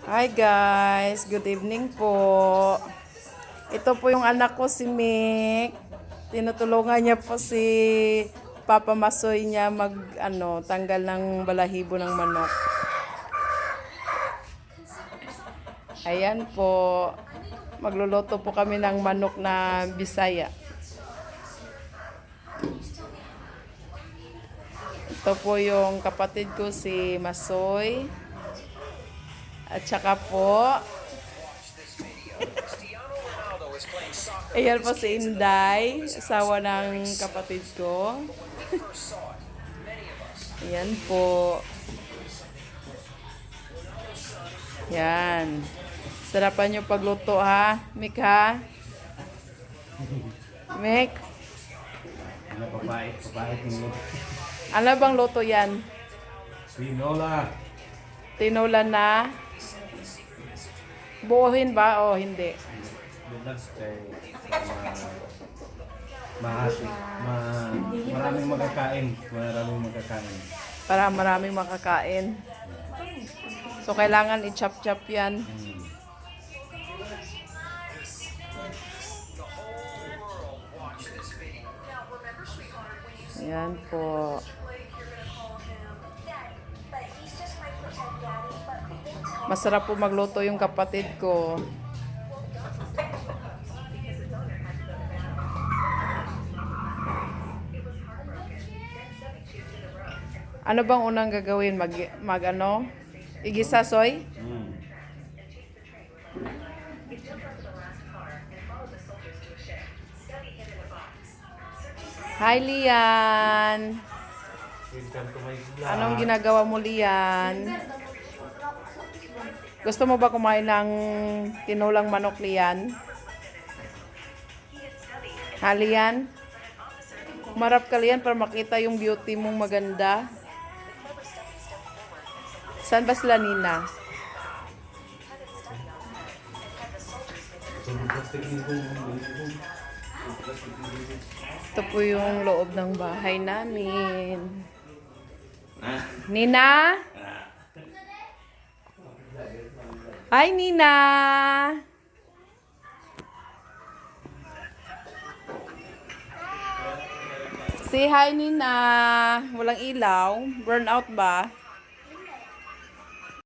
Hi guys, good evening po. Ito po yung anak ko si Mick. Tinutulungan niya po si Papa Masoy niya tanggal ng balahibo ng manok. Ayan po. Magluluto po kami ng manok na Bisaya. Ito po yung kapatid ko si Masoy. At saka po, ayan po si Inday, asawa ng kapatid ko. Ayan po. Yan. Sarapan nyo pagluto ha, Mick ha? Mick? Papait ninyo. Ano bang luto yan? Tinola. Tinola na? Buuhin ba o hindi? Bulag kay maraming magkakain. Para maraming makakain. So, kailangan i-chop-chop yan. Ayan po. Masarap po magluto yung kapatid ko. Ano bang unang gagawin? Igisa, Soy? Hi, Lian. Anong ginagawa mo, Lian? Gusto mo ba kumain ng tinulang manok, Lian? Ha, Lian? Marap ka, Lian, para makita yung beauty mong maganda. Saan ba sila, Nina? Ito po yung loob ng bahay namin. Nina? Hi, Nina! Say hi, Nina. Walang ilaw. Burn out ba?